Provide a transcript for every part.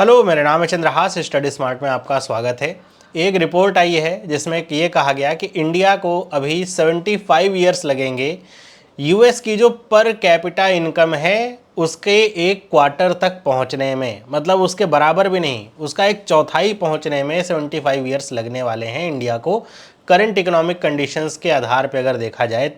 Hello, मेरा नाम है चंद्रहास। स्टडी स्मार्ट में आपका स्वागत है। एक रिपोर्ट आई है जिसमें ये कहा गया कि इंडिया को अभी 75 ईयर्स लगेंगे यूएस की जो पर कैपिटा इनकम है उसके एक क्वार्टर तक पहुंचने में, मतलब उसके बराबर भी नहीं, उसका एक चौथाई पहुंचने में 75 ईयर्स लगने वाले हैं इंडिया को, करंट इकोनॉमिक कंडीशंस के आधार पर अगर देखा जाए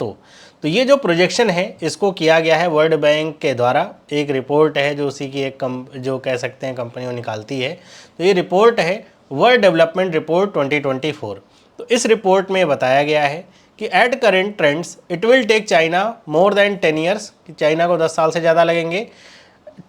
तो ये जो प्रोजेक्शन है इसको किया गया है वर्ल्ड बैंक के द्वारा। एक रिपोर्ट है जो उसी की एक जो कह सकते हैं कंपनी वो निकालती है। तो ये रिपोर्ट है वर्ल्ड डेवलपमेंट रिपोर्ट 2024। तो इस रिपोर्ट में बताया गया है कि at current trends it will take China more than 10 years, कि चाइना को 10 साल से ज़्यादा लगेंगे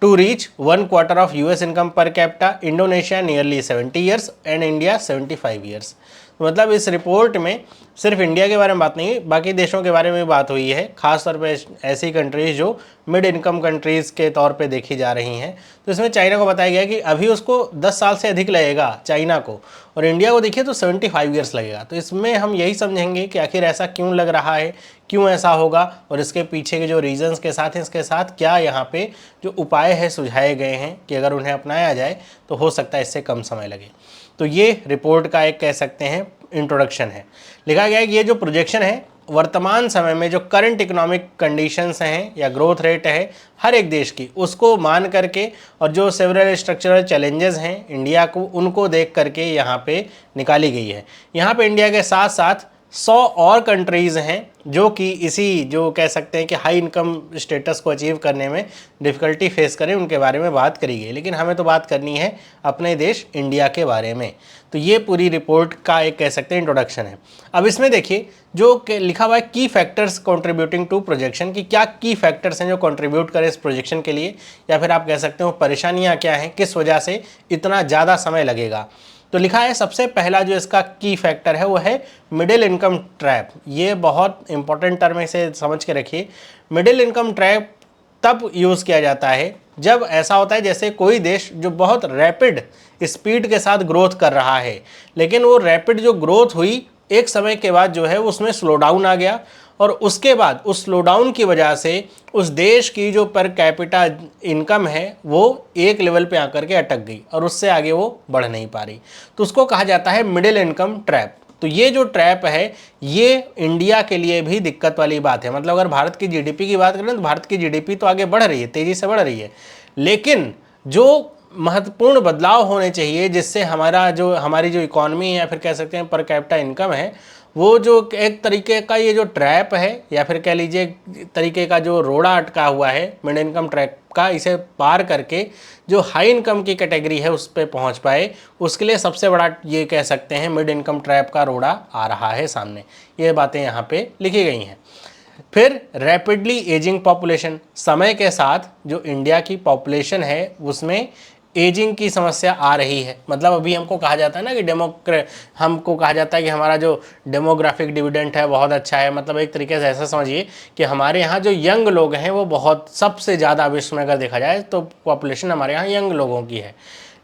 to reach 1/4 of US income per capita, Indonesia nearly 70 years and India 75 years. मतलब इस रिपोर्ट में सिर्फ इंडिया के बारे में बात नहीं, बाकी देशों के बारे में बात हुई है, खासतौर पे ऐसी कंट्रीज़ जो मिड इनकम कंट्रीज़ के तौर पे देखी जा रही हैं। तो इसमें चाइना को बताया गया कि अभी उसको 10 साल से अधिक लगेगा चाइना को, और इंडिया को देखिए तो 75 ईयर्स लगेगा। तो इसमें हम यही समझेंगे कि आखिर ऐसा क्यों लग रहा है, क्यों ऐसा होगा, और इसके पीछे के जो रीजंस के साथ हैं इसके साथ क्या यहाँ पे जो उपाय है सुझाए गए हैं कि अगर उन्हें अपनाया जाए तो हो सकता है इससे कम समय लगे। तो ये रिपोर्ट का एक कह सकते हैं इंट्रोडक्शन है। लिखा गया है कि ये जो प्रोजेक्शन है वर्तमान समय में जो करंट इकोनॉमिक कंडीशंस हैं या ग्रोथ रेट है हर एक देश की, उसको मान करके और जो सेवरल स्ट्रक्चरल चैलेंजेस हैं इंडिया को, उनको देख करके यहाँ पे निकाली गई है। यहाँ पे इंडिया के साथ साथ 100 और कंट्रीज़ हैं जो कि इसी जो कह सकते हैं कि हाई इनकम स्टेटस को अचीव करने में डिफ़िकल्टी फेस करें, उनके बारे में बात करी गई। लेकिन हमें तो बात करनी है अपने देश इंडिया के बारे में। तो ये पूरी रिपोर्ट का एक कह सकते हैं इंट्रोडक्शन है। अब इसमें देखिए जो लिखा हुआ है की फैक्टर्स कंट्रीब्यूटिंग टू प्रोजेक्शन, की क्या की फैक्टर्स हैं जो कंट्रीब्यूट करें इस प्रोजेक्शन के लिए, या फिर आप कह सकते हो परेशानियाँ क्या हैं, किस वजह से इतना ज़्यादा समय लगेगा। तो लिखा है सबसे पहला जो इसका की फैक्टर है वो है मिडिल इनकम ट्रैप। ये बहुत इंपॉर्टेंट टर्म है, इसे समझ के रखिए। मिडिल इनकम ट्रैप तब यूज़ किया जाता है जब ऐसा होता है जैसे कोई देश जो बहुत रैपिड स्पीड के साथ ग्रोथ कर रहा है, लेकिन वो रैपिड जो ग्रोथ हुई एक समय के बाद जो है उसमें स्लो डाउन आ गया, और उसके बाद उस स्लो डाउन की वजह से उस देश की जो पर कैपिटा इनकम है वो एक लेवल पे आकर के अटक गई और उससे आगे वो बढ़ नहीं पा रही। तो उसको कहा जाता है मिडिल इनकम ट्रैप। तो ये जो ट्रैप है ये इंडिया के लिए भी दिक्कत वाली बात है। मतलब अगर भारत की जीडीपी की बात करें तो भारत की जीडीपी तो आगे बढ़ रही है, तेज़ी से बढ़ रही है, लेकिन जो महत्वपूर्ण बदलाव होने चाहिए जिससे हमारी जो इकॉनमी है या फिर कह सकते हैं पर कैपिटा इनकम है, वो जो एक तरीके का ये जो ट्रैप है या फिर कह लीजिए तरीके का जो रोड़ा अटका हुआ है मिड इनकम ट्रैप का, इसे पार करके जो हाई इनकम की कैटेगरी है उस पर पहुंच पाए, उसके लिए सबसे बड़ा ये कह सकते हैं मिड इनकम ट्रैप का रोड़ा आ रहा है सामने। ये बातें यहाँ पे लिखी गई हैं। फिर रैपिडली एजिंग पॉपुलेशन, समय के साथ जो इंडिया की पॉपुलेशन है उसमें एजिंग की समस्या आ रही है। मतलब अभी हमको कहा जाता है ना कि हमको कहा जाता है कि हमारा जो डेमोग्राफिक डिविडेंड है बहुत अच्छा है। मतलब एक तरीके से ऐसा समझिए कि हमारे यहाँ जो यंग लोग हैं वो बहुत सबसे ज़्यादा विश्व में अगर देखा जाए तो पॉपुलेशन हमारे यहाँ यंग लोगों की है।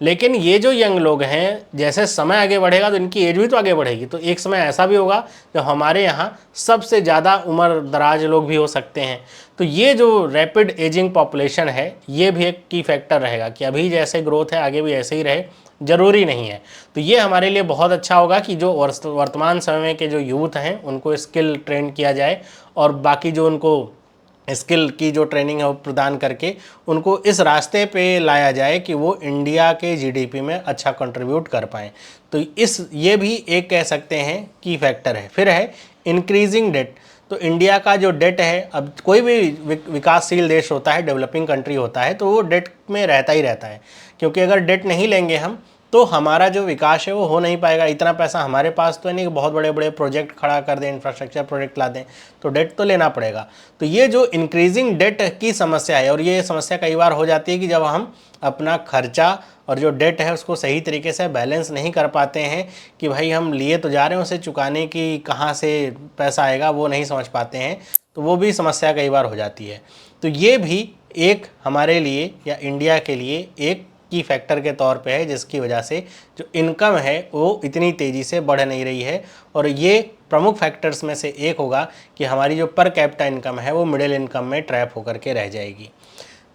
लेकिन ये जो यंग लोग हैं जैसे समय आगे बढ़ेगा तो इनकी एज भी तो आगे बढ़ेगी। तो एक समय ऐसा भी होगा जब हमारे यहाँ सबसे ज़्यादा उम्र दराज लोग भी हो सकते हैं। तो ये जो रैपिड एजिंग पॉपुलेशन है ये भी एक की फैक्टर रहेगा कि अभी जैसे ग्रोथ है आगे भी ऐसे ही रहे, ज़रूरी नहीं है। तो ये हमारे लिए बहुत अच्छा होगा कि जो वर्तमान समय में के जो यूथ हैं उनको स्किल ट्रेन किया जाए और बाकी जो उनको स्किल की जो ट्रेनिंग है वो प्रदान करके उनको इस रास्ते पे लाया जाए कि वो इंडिया के जीडीपी में अच्छा कंट्रीब्यूट कर पाएँ। तो ये भी एक कह सकते हैं की फैक्टर है। फिर है इंक्रीजिंग डेट। तो इंडिया का जो डेट है, अब कोई भी विकासशील देश होता है, डेवलपिंग कंट्री होता है, तो वो डेट में रहता ही रहता है, क्योंकि अगर डेट नहीं लेंगे हम तो हमारा जो विकास है वो हो नहीं पाएगा। इतना पैसा हमारे पास तो नहीं कि बहुत बड़े बड़े प्रोजेक्ट खड़ा कर दें, इंफ्रास्ट्रक्चर प्रोजेक्ट ला दें, तो डेट तो लेना पड़ेगा। तो ये जो इंक्रीजिंग डेट की समस्या है, और ये समस्या कई बार हो जाती है कि जब हम अपना खर्चा और जो डेट है उसको सही तरीके से बैलेंस नहीं कर पाते हैं कि भाई हम लिए तो जा रहे हैं, उसे चुकाने की कहाँ से पैसा आएगा वो नहीं समझ पाते हैं, तो वो भी समस्या कई बार हो जाती है। तो ये भी एक हमारे लिए या इंडिया के लिए एक की फैक्टर के तौर पे है जिसकी वजह से जो इनकम है वो इतनी तेज़ी से बढ़ नहीं रही है। और ये प्रमुख फैक्टर्स में से एक होगा कि हमारी जो पर कैपिटा इनकम है वो मिडिल इनकम में ट्रैप होकर के रह जाएगी।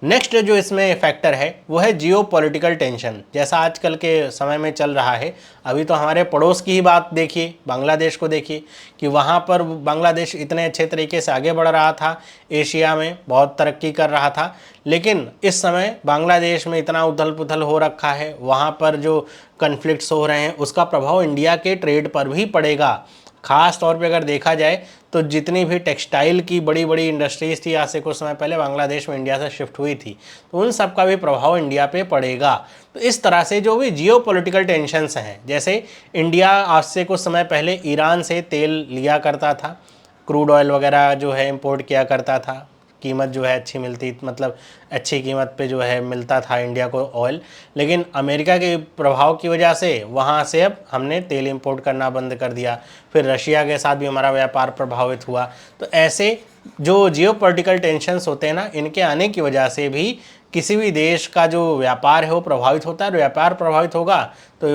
नेक्स्ट जो इसमें फैक्टर है वो है जियो पॉलिटिकल टेंशन। जैसा आजकल के समय में चल रहा है, अभी तो हमारे पड़ोस की ही बात देखिए, बांग्लादेश को देखिए कि वहाँ पर बांग्लादेश इतने अच्छे तरीके से आगे बढ़ रहा था, एशिया में बहुत तरक्की कर रहा था, लेकिन इस समय बांग्लादेश में इतना उथल पुथल हो रखा है, वहाँ पर जो कन्फ्लिक्ट्स हो रहे हैं उसका प्रभाव इंडिया के ट्रेड पर भी पड़ेगा। ख़ास तौर पे अगर देखा जाए तो जितनी भी टेक्सटाइल की बड़ी बड़ी इंडस्ट्रीज़ थी आज से कुछ समय पहले बांग्लादेश में इंडिया से शिफ्ट हुई थी, तो उन सब का भी प्रभाव इंडिया पे पड़ेगा। तो इस तरह से जो भी जियो पॉलिटिकल टेंशन्स हैं, जैसे इंडिया आज से कुछ समय पहले ईरान से तेल लिया करता था, क्रूड ऑयल वगैरह जो है इंपोर्ट किया करता था, कीमत जो है अच्छी मिलती, मतलब अच्छी कीमत पे जो है मिलता था इंडिया को ऑयल, लेकिन अमेरिका के प्रभाव की वजह से वहाँ से अब हमने तेल इंपोर्ट करना बंद कर दिया। फिर रशिया के साथ भी हमारा व्यापार प्रभावित हुआ। तो ऐसे जो जियोपॉलिटिकल टेंशन्स होते हैं ना, इनके आने की वजह से भी किसी भी देश का जो व्यापार है वो प्रभावित होता है। और व्यापार प्रभावित होगा तो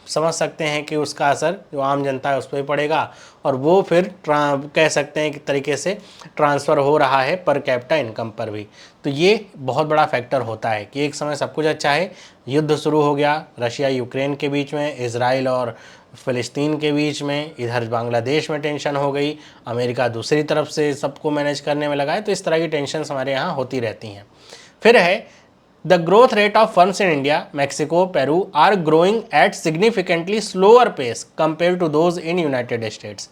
समझ सकते हैं कि उसका असर जो आम जनता है उस पर पड़ेगा, और वो फिर कह सकते हैं कि तरीके से ट्रांसफ़र हो रहा है पर कैपिटा इनकम पर भी। तो ये बहुत बड़ा फैक्टर होता है कि एक समय सब कुछ अच्छा है, युद्ध शुरू हो गया रशिया यूक्रेन के बीच में, इजराइल और फ़िलिस्तीन के बीच में, इधर बांग्लादेश में टेंशन हो गई, अमेरिका दूसरी तरफ से सबको मैनेज करने में लगा है। तो इस तरह की टेंशन हमारे यहाँ होती रहती हैं। फिर है the growth rate of firms in India, Mexico, Peru are growing at significantly slower pace compare to those in United States.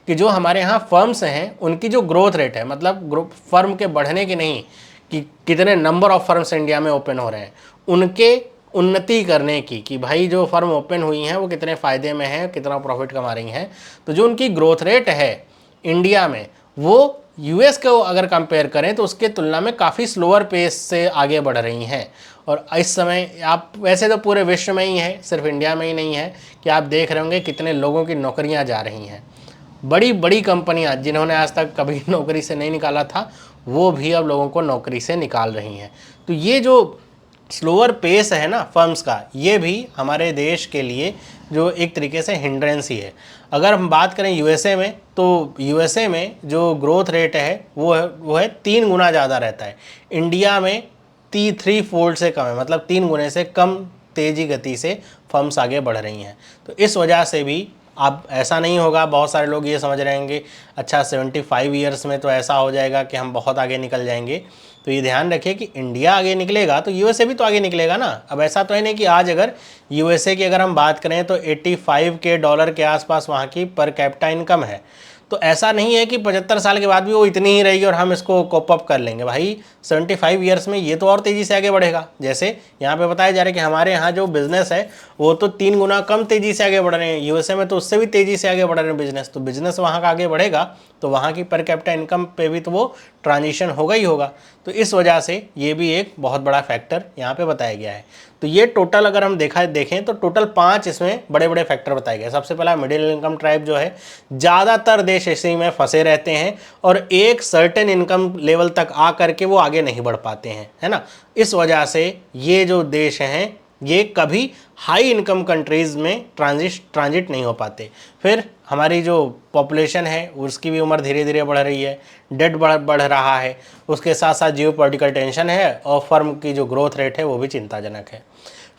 कि जो हमारे यहाँ फर्म्स हैं उनकी जो ग्रोथ रेट है, मतलब फर्म के बढ़ने की नहीं, कि कितने नंबर ऑफ फर्म्स इंडिया में ओपन हो रहे हैं, उनके उन्नति करने की, कि भाई जो फर्म ओपन हुई हैं वो कितने फ़ायदे में हैं, कितना प्रॉफिट कमा रही हैं। तो जो उनकी ग्रोथ रेट है इंडिया में वो यूएस को अगर कंपेयर करें तो उसके तुलना में काफ़ी स्लोअर पेस से आगे बढ़ रही हैं। और इस समय आप वैसे तो पूरे विश्व में ही है, सिर्फ इंडिया में ही नहीं है, कि आप देख रहे होंगे कितने लोगों की नौकरियां जा रही हैं। बड़ी बड़ी कंपनियां जिन्होंने आज तक कभी नौकरी से नहीं निकाला था वो भी अब लोगों को नौकरी से निकाल रही हैं। तो ये जो स्लोअर पेस है ना फर्म्स का, ये भी हमारे देश के लिए जो एक तरीके से हिंड्रेंस ही है। अगर हम बात करें यूएसए में, तो यूएसए में जो ग्रोथ रेट है वो है 3 गुना ज़्यादा रहता है। इंडिया में 3 फोल्ड से कम है, मतलब 3 गुने से कम तेज़ी गति से फर्म्स आगे बढ़ रही हैं। तो इस वजह से भी अब ऐसा नहीं होगा, बहुत सारे लोग ये समझ रहे हैं अच्छा 75 ईयर्स में तो ऐसा हो जाएगा कि हम बहुत आगे निकल जाएंगे। तो ये ध्यान रखिए कि इंडिया आगे निकलेगा तो यूएसए भी तो आगे निकलेगा ना। अब ऐसा तो है नहीं कि आज अगर यूएसए की अगर हम बात करें तो $85 के आसपास वहाँ की पर कैपिटा इनकम है, तो ऐसा नहीं है कि 75 साल के बाद भी वो इतनी ही रहेगी और हम इसको कोप अप कर लेंगे। भाई 75 ईयर्स में ये तो और तेज़ी से आगे बढ़ेगा। जैसे यहाँ पे बताया जा रहा है कि हमारे यहाँ जो बिज़नेस है वो तो 3 गुना कम तेज़ी से आगे बढ़ रहे हैं, यूएसए में तो उससे भी तेज़ी से आगे बढ़ रहे हैं बिजनेस। तो बिजनेस वहाँ का आगे बढ़ेगा तो वहाँ की पर कैपिटा इनकम पे भी तो वो ट्रांजिशन होगा ही होगा। तो इस वजह से ये भी एक बहुत बड़ा फैक्टर यहाँ पे बताया गया है। तो ये टोटल अगर हम देखें तो टोटल 5 इसमें बड़े बड़े फैक्टर बताए गए। सबसे पहला मिडिल इनकम ट्राइब जो है, ज़्यादातर देश इसी में फंसे रहते हैं और एक सर्टेन इनकम लेवल तक आ करके वो आगे नहीं बढ़ पाते हैं, है ना। इस वजह से ये जो देश हैं ये कभी हाई इनकम कंट्रीज़ में ट्रांजिट नहीं हो पाते। फिर हमारी जो पॉपुलेशन है उसकी भी उम्र धीरे धीरे बढ़ रही है, डेट बढ़ रहा है, उसके साथ साथ जियोपॉलिटिकल टेंशन है और फर्म की जो ग्रोथ रेट है वो भी चिंताजनक है।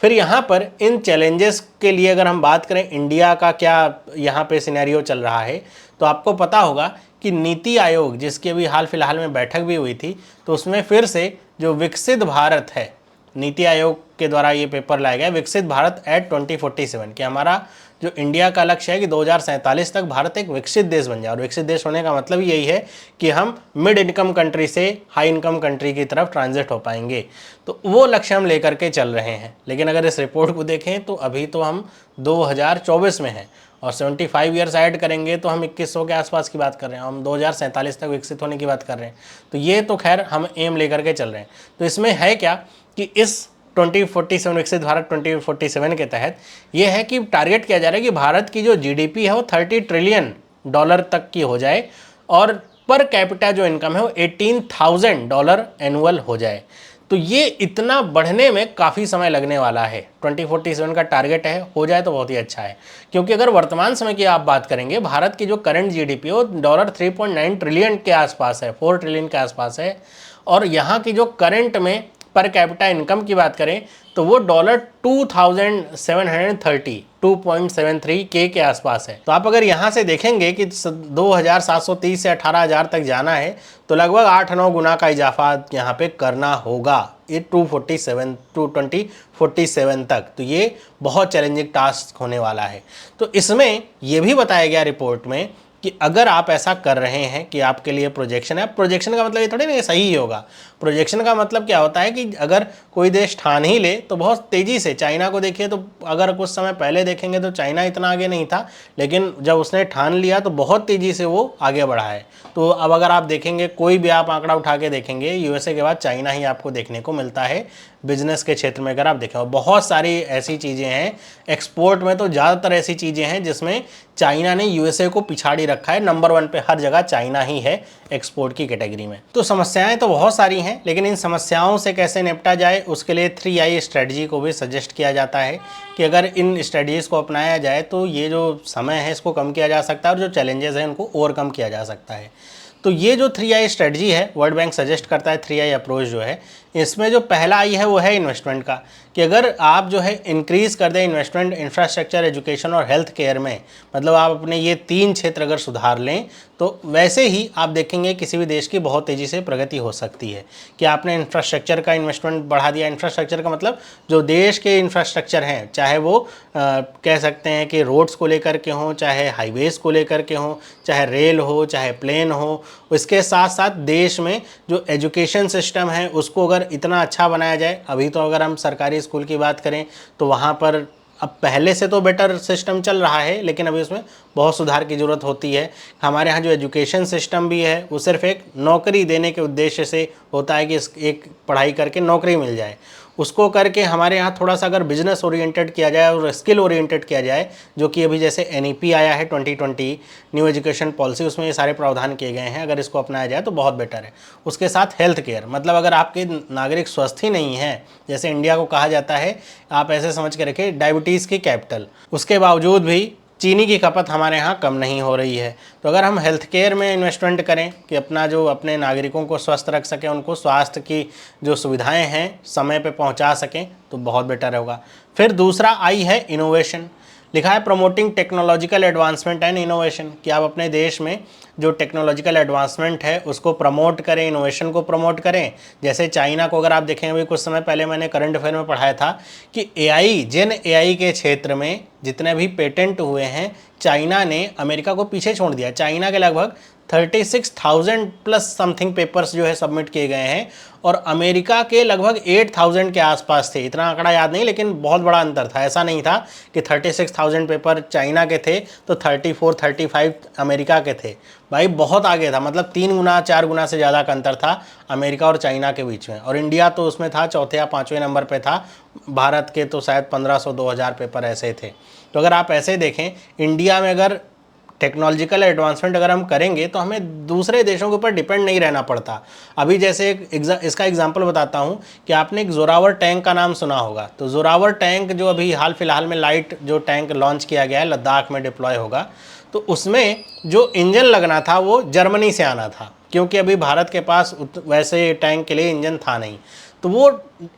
फिर यहाँ पर इन चैलेंजेस के लिए अगर हम बात करें इंडिया का क्या यहाँ पे सिनेरियो चल रहा है, तो आपको पता होगा कि नीति आयोग जिसकी अभी हाल फिलहाल में बैठक भी हुई थी, तो उसमें फिर से जो विकसित भारत है, नीति आयोग के द्वारा ये पेपर लाया गया विकसित भारत एट 2047, कि हमारा जो इंडिया का लक्ष्य है कि 2047 तक भारत एक विकसित देश बन जाए। और विकसित देश होने का मतलब यही है कि हम मिड इनकम कंट्री से हाई इनकम कंट्री की तरफ ट्रांजिट हो पाएंगे। तो वो लक्ष्य हम लेकर के चल रहे हैं। लेकिन अगर इस रिपोर्ट को देखें तो अभी तो हम 2024 में हैं और 75 ईयर्स ऐड करेंगे तो हम 2100 के आसपास की बात कर रहे हैं, हम 2047 तक विकसित होने की बात कर रहे हैं। तो ये तो खैर हम एम लेकर के चल रहे हैं। तो इसमें है क्या कि इस 2047 विकसित भारत 2047 के तहत ये है कि टारगेट किया जा रहा है कि भारत की जो जीडीपी है वो $30 ट्रिलियन तक की हो जाए और पर कैपिटा जो इनकम है वो $18,000 एनुअल हो जाए। तो ये इतना बढ़ने में काफ़ी समय लगने वाला है। 2047 का टारगेट है, हो जाए तो बहुत ही अच्छा है। क्योंकि अगर वर्तमान समय की आप बात करेंगे, भारत की जो करंट जीडीपी है वो $3.9 ट्रिलियन के आसपास है, 4 ट्रिलियन के आसपास है। और यहाँ की जो करंट में पर कैपिटा इनकम की बात करें तो वो $2730 2.73 के आसपास है। तो आप अगर यहाँ से देखेंगे कि 2730 से 18,000 तक जाना है तो लगभग 8-9 गुना का इजाफा यहाँ पे करना होगा ये 2047 तक। तो ये बहुत चैलेंजिंग टास्क होने वाला है। तो इसमें ये भी बताया गया रिपोर्ट में कि अगर आप ऐसा कर रहे हैं कि आपके लिए प्रोजेक्शन है, प्रोजेक्शन का मतलब ये थोड़ी ना सही होगा। प्रोजेक्शन का मतलब क्या होता है कि अगर कोई देश ठान ही ले तो बहुत तेज़ी से, चाइना को देखिए तो अगर कुछ समय पहले देखेंगे तो चाइना इतना आगे नहीं था, लेकिन जब उसने ठान लिया तो बहुत तेज़ी से वो आगे बढ़ा है। तो अब अगर आप देखेंगे, कोई भी आप आंकड़ा उठा के देखेंगे, यूएसए के बाद चाइना ही आपको देखने को मिलता है बिजनेस के क्षेत्र में। अगर आप देखें, बहुत सारी ऐसी चीज़ें हैं, एक्सपोर्ट में तो ज़्यादातर ऐसी चीज़ें हैं जिसमें चाइना ने यूएसए को पिछाड़ी रखा है। नंबर 1 पे हर जगह चाइना ही है एक्सपोर्ट की कैटेगरी में। तो समस्याएं तो बहुत सारी हैं, लेकिन इन समस्याओं से कैसे निपटा जाए उसके लिए 3I स्ट्रेटजी को भी सजेस्ट किया जाता है कि अगर इन स्ट्रेटजीज़ को अपनाया जाए तो ये जो समय है इसको कम किया जा सकता है और जो चैलेंजेस हैं उनको ओवरकम किया जा सकता है। तो ये जो 3I स्ट्रेटजी है, वर्ल्ड बैंक सजेस्ट करता है 3I अप्रोच जो है, इसमें जो पहला आई है वो है इन्वेस्टमेंट का, कि अगर आप जो है इंक्रीज़ कर दें इन्वेस्टमेंट इंफ्रास्ट्रक्चर, एजुकेशन और हेल्थ केयर में, मतलब आप अपने ये 3 क्षेत्र अगर सुधार लें तो वैसे ही आप देखेंगे किसी भी देश की बहुत तेज़ी से प्रगति हो सकती है। कि आपने इंफ्रास्ट्रक्चर का इन्वेस्टमेंट बढ़ा दिया। इंफ्रास्ट्रक्चर का मतलब जो देश के इंफ्रास्ट्रक्चर हैं, चाहे वो कह सकते हैं कि रोड्स को लेकर के हों, चाहे हाईवेज़ को लेकर के हों, चाहे रेल हो, चाहे प्लेन हो, इसके साथ साथ देश में जो एजुकेशन सिस्टम है उसको अगर इतना अच्छा बनाया जाए। अभी तो अगर हम सरकारी स्कूल की बात करें तो वहाँ पर अब पहले से तो बेटर सिस्टम चल रहा है, लेकिन अभी उसमें बहुत सुधार की ज़रूरत होती है। हमारे यहाँ जो एजुकेशन सिस्टम भी है वो सिर्फ एक नौकरी देने के उद्देश्य से होता है कि एक पढ़ाई करके नौकरी मिल जाए। उसको करके हमारे यहाँ थोड़ा सा अगर बिजनेस ओरिएंटेड किया जाए और स्किल ओरिएंटेड किया जाए, जो कि अभी जैसे NEP आया है 2020 न्यू एजुकेशन पॉलिसी, उसमें ये सारे प्रावधान किए गए हैं, अगर इसको अपनाया जाए तो बहुत बेटर है। उसके साथ हेल्थ केयर, मतलब अगर आपके नागरिक स्वस्थ ही नहीं हैं, जैसे इंडिया को कहा जाता है, आप ऐसे समझ के रखें डायबिटीज़ की कैपिटल, उसके बावजूद भी चीनी की खपत हमारे यहाँ कम नहीं हो रही है। तो अगर हम हेल्थ केयर में इन्वेस्टमेंट करें कि अपने नागरिकों को स्वस्थ रख सकें, उनको स्वास्थ्य की जो सुविधाएं हैं समय पे पहुँचा सकें, तो बहुत बेटर होगा। फिर दूसरा आई है इनोवेशन। लिखा है promoting technological advancement and innovation, कि आप अपने देश में जो टेक्नोलॉजिकल एडवांसमेंट है उसको प्रमोट करें, इनोवेशन को प्रमोट करें। जैसे चाइना को अगर आप देखें, अभी कुछ समय पहले मैंने करंट अफेयर में पढ़ाया था कि जेन AI के क्षेत्र में जितने भी पेटेंट हुए हैं, चाइना ने अमेरिका को पीछे छोड़ दिया। चाइना के लगभग 36,000 प्लस समथिंग पेपर्स जो है सबमिट किए गए हैं और अमेरिका के लगभग 8,000 के आसपास थे। इतना आंकड़ा याद नहीं, लेकिन बहुत बड़ा अंतर था। ऐसा नहीं था कि 36,000 पेपर चाइना के थे तो 34-35 अमेरिका के थे। भाई बहुत आगे था, मतलब 3 गुना 4 गुना से ज़्यादा का अंतर था अमेरिका और चाइना के बीच में। और इंडिया तो उसमें था चौथे या 5वें नंबर पे था। भारत के तो शायद 1500-2000 पेपर ऐसे थे। तो अगर आप ऐसे देखें, इंडिया में अगर टेक्नोलॉजिकल एडवांसमेंट अगर हम करेंगे तो हमें दूसरे देशों के ऊपर डिपेंड नहीं रहना पड़ता। अभी जैसे इसका एग्जांपल बताता हूँ कि आपने एक जोरावर टैंक का नाम सुना होगा। तो जोरावर टैंक जो अभी हाल फिलहाल में लाइट जो टैंक लॉन्च किया गया है, लद्दाख में डिप्लॉय होगा, तो उसमें जो इंजन लगना था वो जर्मनी से आना था, क्योंकि अभी भारत के पास वैसे टैंक के लिए इंजन था नहीं। तो वो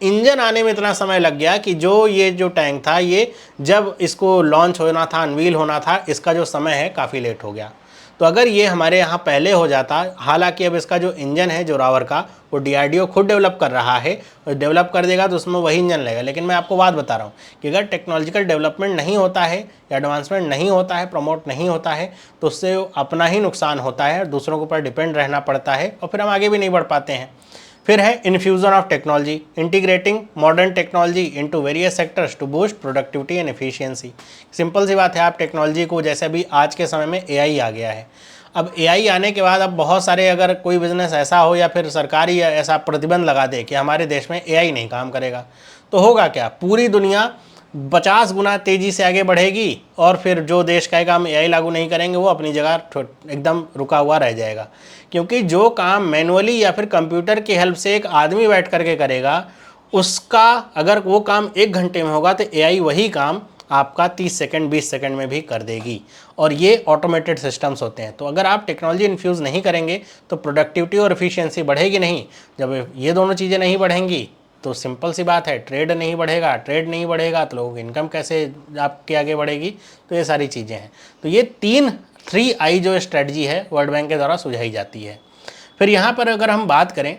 इंजन आने में इतना समय लग गया कि ये जो टैंक था, ये जब इसको लॉन्च होना था, अनवील होना था, इसका जो समय है काफ़ी लेट हो गया। तो अगर ये हमारे यहाँ पहले हो जाता, हालांकि अब इसका जो इंजन है जोरावर का, वो DRDO खुद डेवलप कर रहा है, और डेवलप कर देगा तो उसमें वही इंजन लगेगा। लेकिन मैं आपको बात बता रहा हूँ कि अगर टेक्नोलॉजिकल डेवलपमेंट नहीं होता है या एडवांसमेंट नहीं होता है, प्रमोट नहीं होता है, तो उससे अपना ही नुकसान होता है, दूसरों के ऊपर डिपेंड रहना पड़ता है और फिर हम आगे भी नहीं बढ़ पाते हैं। फिर है infusion of technology, integrating modern technology into various sectors to boost productivity and efficiency. Simple सी बात है, आप टेक्नोलॉजी को, जैसे अभी आज के समय में AI आ गया है, अब AI आने के बाद अब बहुत सारे, अगर कोई बिजनेस ऐसा हो या फिर सरकार ही ऐसा प्रतिबंध लगा दे कि हमारे देश में AI नहीं काम करेगा, तो होगा क्या, पूरी दुनिया 50 गुना तेज़ी से आगे बढ़ेगी और फिर जो देश कहेगा हम AI लागू नहीं करेंगे वो अपनी जगह एकदम रुका हुआ रह जाएगा। क्योंकि जो काम मैनुअली या फिर कंप्यूटर की हेल्प से एक आदमी बैठ करके करेगा, उसका अगर वो काम 1 घंटे में होगा तो AI वही काम आपका 30 सेकंड 20 सेकंड में भी कर देगी। और ये ऑटोमेटेड सिस्टम्स होते हैं। तो अगर आप टेक्नोलॉजी इन्फ्यूज़ नहीं करेंगे तो प्रोडक्टिविटी और एफिशिएंसी बढ़ेगी नहीं। जब ये दोनों चीज़ें नहीं बढ़ेंगी तो सिंपल सी बात है, ट्रेड नहीं बढ़ेगा, ट्रेड नहीं बढ़ेगा तो लोगों की इनकम कैसे आपके आगे बढ़ेगी। तो ये सारी चीज़ें हैं। तो ये 3I जो स्ट्रेटजी है वर्ल्ड बैंक के द्वारा सुझाई जाती है। फिर यहाँ पर अगर हम बात करें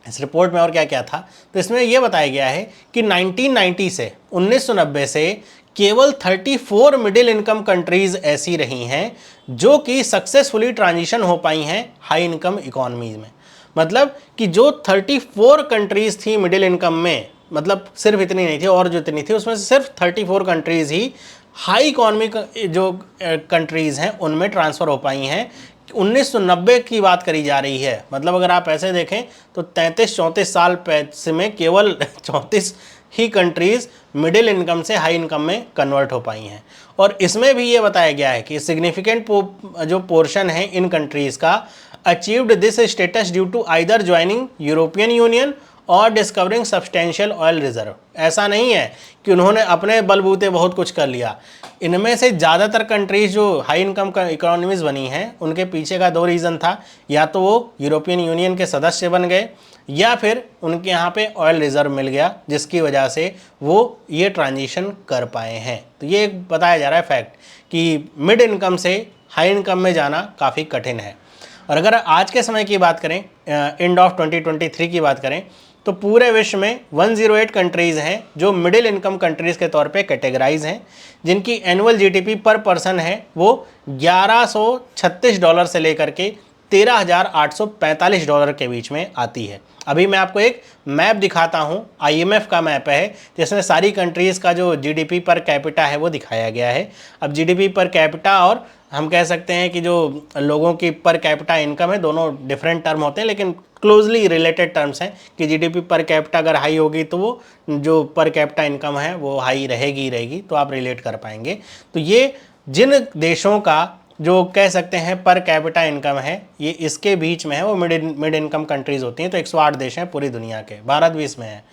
इस रिपोर्ट में और क्या क्या था, तो इसमें यह बताया गया है कि 1990 से 1990 से केवल 34 मिडिल इनकम कंट्रीज ऐसी रही हैं जो कि सक्सेसफुली ट्रांजिशन हो पाई हैं हाई इनकम इकोनॉमीज में। मतलब कि जो 34 कंट्रीज थी मिडिल इनकम में, मतलब सिर्फ इतनी नहीं थी और जो इतनी थी उसमें से सिर्फ 34 कंट्रीज ही हाई इकोनॉमिक जो कंट्रीज हैं उनमें ट्रांसफ़र हो पाई हैं। 1990 की बात करी जा रही है। मतलब अगर आप ऐसे देखें तो 33-34 साल में केवल 34 ही कंट्रीज़ मिडिल इनकम से हाई इनकम में कन्वर्ट हो पाई हैं। और इसमें भी ये बताया गया है कि सिग्निफिकेंट जो पोर्शन है इन कंट्रीज़ का achieved this status due to either joining European Union और डिस्कवरिंग सब्सटेंशियल ऑयल रिजर्व। ऐसा नहीं है कि उन्होंने अपने बलबूते बहुत कुछ कर लिया। इनमें से ज़्यादातर कंट्रीज जो हाई इनकम इकोनॉमीज बनी हैं उनके पीछे का 2 रीज़न था, या तो वो यूरोपियन यूनियन के सदस्य बन गए या फिर उनके यहाँ पे ऑयल रिजर्व मिल गया, जिसकी वजह से वो ये ट्रांजिशन कर पाए हैं। तो ये एक बताया जा रहा है फैक्ट कि मिड इनकम से हाई इनकम में जाना काफ़ी कठिन है। और अगर आज के समय की बात करें, एंड ऑफ 2023 की बात करें, तो पूरे विश्व में 108 कंट्रीज़ हैं जो मिडिल इनकम कंट्रीज़ के तौर पे कैटेगराइज हैं, जिनकी एनुअल जीडीपी पर पर्सन है वो $1136 से लेकर के $13,845 के बीच में आती है। अभी मैं आपको एक मैप दिखाता हूँ, IMF का मैप है जिसमें सारी कंट्रीज़ का जो जीडीपी पर कैपिटा है वो दिखाया गया है। अब जीडीपी पर कैपिटा और हम कह सकते हैं कि जो लोगों की पर कैपिटा इनकम है, दोनों डिफरेंट टर्म होते हैं लेकिन क्लोजली रिलेटेड टर्म्स हैं कि जीडीपी पर कैपिटा अगर हाई होगी तो वो जो पर कैपिटा इनकम है वो हाई रहेगी, तो आप रिलेट कर पाएंगे। तो ये जिन देशों का जो कह सकते हैं पर कैपिटा इनकम है ये इसके बीच में है, वो मिड इनकम कंट्रीज़ होती हैं। तो 108 देश हैं पूरी दुनिया के, भारत भी इसमें है।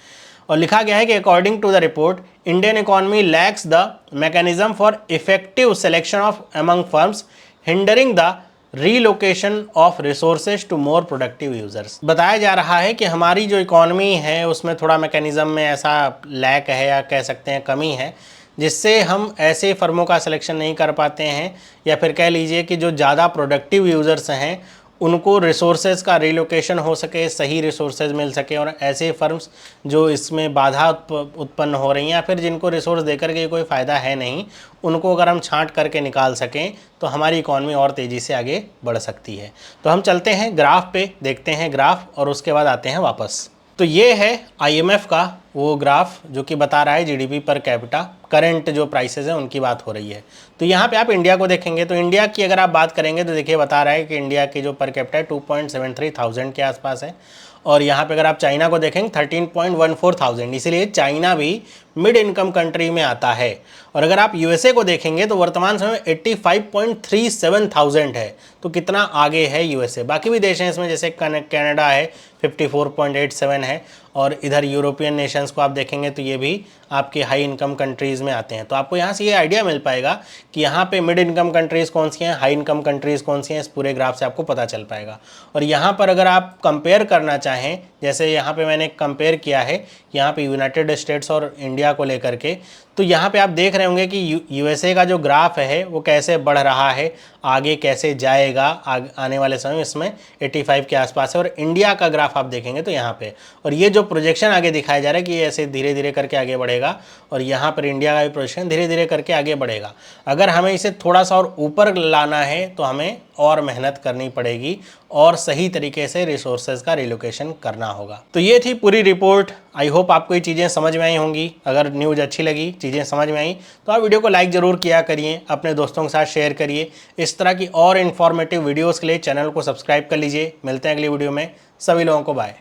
और लिखा गया है कि according to the report Indian economy lacks the mechanism for effective selection of among firms hindering the relocation of resources to more productive users. बताया जा रहा है कि हमारी जो इकोनॉमी है उसमें थोड़ा मैकेनिज्म में ऐसा लैक है या कह सकते हैं कमी है, जिससे हम ऐसे फर्मों का सिलेक्शन नहीं कर पाते हैं, या फिर कह लीजिए कि जो ज़्यादा प्रोडक्टिव यूज़र्स हैं उनको रिसोर्सेज का रिलोकेशन हो सके, सही रिसोर्सेज मिल सके। और ऐसे फर्म्स जो इसमें बाधा उत्पन्न हो रही हैं या फिर जिनको रिसोर्स देकर के कोई फ़ायदा है नहीं, उनको अगर हम छांट करके निकाल सकें तो हमारी इकॉनमी और तेज़ी से आगे बढ़ सकती है। तो हम चलते हैं ग्राफ पे, देखते हैं ग्राफ और उसके बाद आते हैं वापस। तो ये है IMF का वो ग्राफ जो कि बता रहा है जीडीपी पर कैपिटा, करंट जो प्राइसेस हैं उनकी बात हो रही है। तो यहाँ पे आप इंडिया को देखेंगे तो इंडिया की अगर आप बात करेंगे तो देखिए बता रहा है कि इंडिया की जो पर कैपिटा 2.73 थाउजेंड के आसपास है। और यहाँ पे अगर आप चाइना को देखेंगे 13.14 थाउजेंड, इसीलिए चाइना भी मिड इनकम कंट्री में आता है। और अगर आप USA को देखेंगे तो वर्तमान समय में 85.37 थाउजेंड है। तो कितना आगे है USA। बाकी भी देश हैं इसमें, जैसे कनाडा है 54.87 है। और इधर यूरोपियन नेशंस को आप देखेंगे तो ये भी आपके हाई इनकम कंट्रीज़ में आते हैं। तो आपको यहाँ से ये आइडिया मिल पाएगा कि यहाँ पे मिड इनकम कंट्रीज़ कौन सी हैं, हाई इनकम कंट्रीज़ कौन सी हैं, इस पूरे ग्राफ से आपको पता चल पाएगा। और यहाँ पर अगर आप कंपेयर करना चाहें, जैसे यहाँ पे मैंने कंपेयर किया है यहाँ पे यूनाइटेड स्टेट्स और इंडिया को लेकर के, तो यहाँ पे आप देख रहे होंगे कि USA का जो ग्राफ है वो कैसे बढ़ रहा है, आगे कैसे जाएगा आने वाले समय इसमें 85 के आसपास है। और इंडिया का ग्राफ आप देखेंगे तो यहाँ पे, और ये जो प्रोजेक्शन आगे दिखाया जा रहा है कि ये ऐसे धीरे धीरे करके आगे बढ़ेगा, और यहाँ पर इंडिया का भी प्रोजेक्शन धीरे धीरे करके आगे बढ़ेगा। अगर हमें इसे थोड़ा सा और ऊपर लाना है तो हमें और मेहनत करनी पड़ेगी और सही तरीके से रिसोर्सेज का रिलोकेशन करना होगा। तो ये थी पूरी रिपोर्ट। आई होप आपको ये चीज़ें समझ में आई होंगी। अगर न्यूज़ अच्छी लगी, चीज़ें समझ में आई तो आप वीडियो को लाइक ज़रूर किया करिए, अपने दोस्तों के साथ शेयर करिए। इस तरह की और इन्फॉर्मेटिव वीडियोज़ के लिए चैनल को सब्सक्राइब कर लीजिए। मिलते हैं अगली वीडियो में। सभी लोगों को बाय।